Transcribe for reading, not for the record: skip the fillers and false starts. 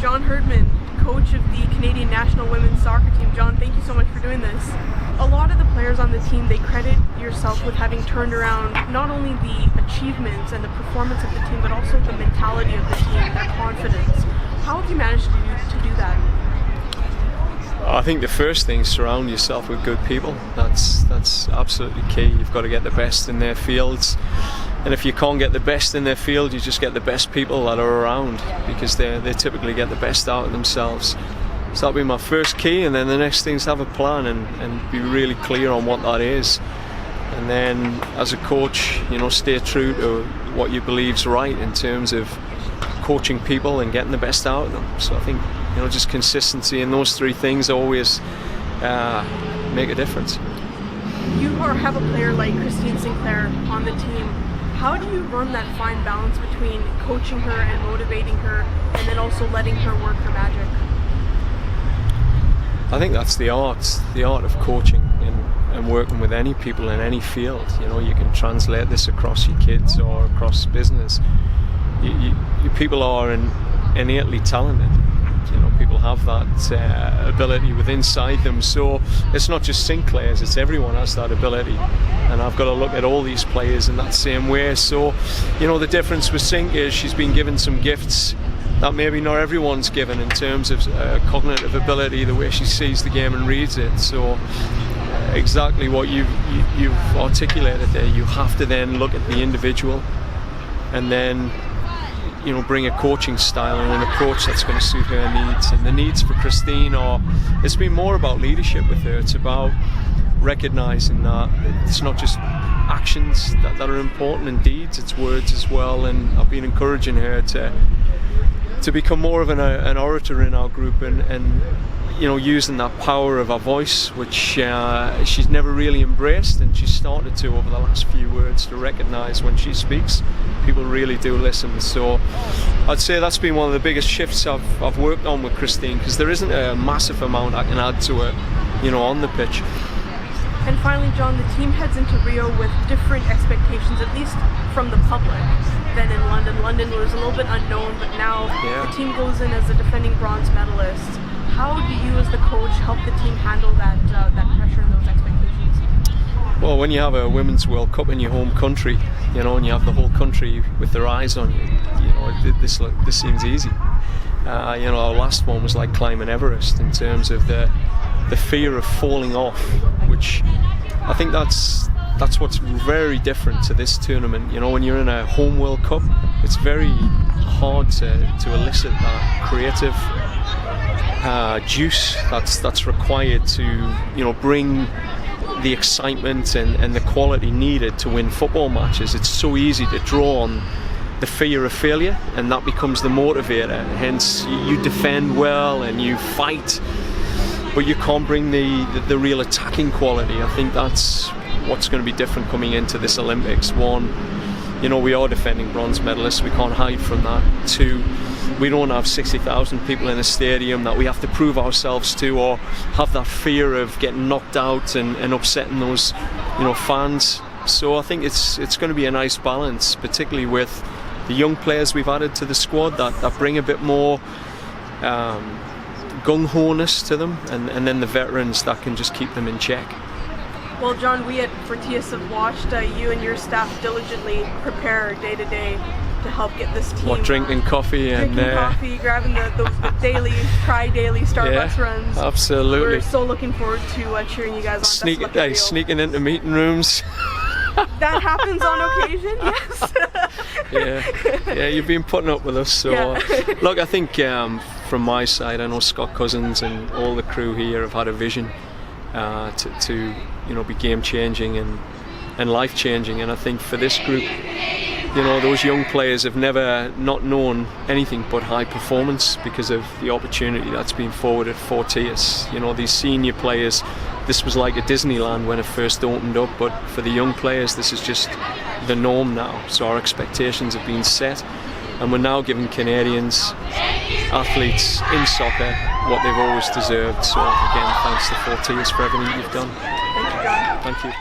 John Herdman, coach of the Canadian National Women's Soccer Team. John, thank you so much for doing this. A lot of the players on the team, they credit yourself with having turned around not only the achievements and the performance of the team, but also the mentality of the team, their confidence. How have you managed to do that? I think the first thing is surround yourself with good people. That's absolutely key. You've got to get the best in their fields, and if you can't get the best in their field, you just get the best people that are around, because they typically get the best out of themselves. So that'll be my first key, and then the next thing is have a plan and be really clear on what that is. And then as a coach, stay true to what you believe's right in terms of coaching people and getting the best out of them. So I think just consistency in those three things always make a difference. You have a player like Christine Sinclair on the team. How do you run that fine balance between coaching her and motivating her, and then also letting her work her magic? I think that's the art of coaching and working with any people in any field. You can translate this across your kids or across business. You people are innately talented. People have that ability within inside them. So it's not just Sinclair's, it's everyone has that ability. And I've got to look at all these players in that same way. So, the difference with Sink is she's been given some gifts that maybe not everyone's given in terms of cognitive ability, the way she sees the game and reads it. So exactly what you've articulated there. You have to then look at the individual and then bring a coaching style and an approach that's going to suit her needs. And the needs for Christine it's been more about leadership with her. It's about recognising that it's not just actions that are important and deeds, it's words as well. And I've been encouraging her to become more of an orator in our group and using that power of our voice, which she's never really embraced, and she's started to over the last few words to recognise when she speaks. People really do listen. So I'd say that's been one of the biggest shifts I've worked on with Christine, because there isn't a massive amount I can add to her, on the pitch. And finally, John, the team heads into Rio with different expectations, at least from the public, than in London. London was a little bit unknown, but now the team goes in as a defending bronze medalist. How do you as the coach help the team handle that pressure and those expectations? Well, when you have a Women's World Cup in your home country, and you have the whole country with their eyes on you, this seems easy. Our last one was like climbing Everest in terms of the fear of falling off, which I think that's what's very different to this tournament. When you're in a home World Cup, it's very hard to elicit that creative juice that's required to bring the excitement and the quality needed to win football matches. It's so easy to draw on the fear of failure, and that becomes the motivator. Hence you defend well and you fight, but you can't bring the real attacking quality. I think that's what's going to be different coming into this Olympics. One, we are defending bronze medalists, we can't hide from that. Two, we don't have 60,000 people in a stadium that we have to prove ourselves to, or have that fear of getting knocked out and upsetting those fans. So I think it's going to be a nice balance, particularly with the young players we've added to the squad that bring a bit more gung-ho-ness to them, and then the veterans that can just keep them in check. Well, John, we at Fortius have watched you and your staff diligently prepare day to day to help get this team. Drinking coffee, grabbing the daily Starbucks runs. Absolutely. We're so looking forward to cheering you guys on. Sneaking into meeting rooms. That happens on occasion, yes. Yeah, you've been putting up with us. So, look, I think from my side, I know Scott Cousins and all the crew here have had a vision to be game changing and life changing. And I think for this group, those young players have never not known anything but high performance because of the opportunity that's been forwarded for Fortius. These senior players, this was like a Disneyland when it first opened up, but for the young players, this is just the norm now. So our expectations have been set, and we're now giving Canadians, athletes in soccer, what they've always deserved. So again, thanks to Fortius for everything you've done. Thank you, John. Thank you.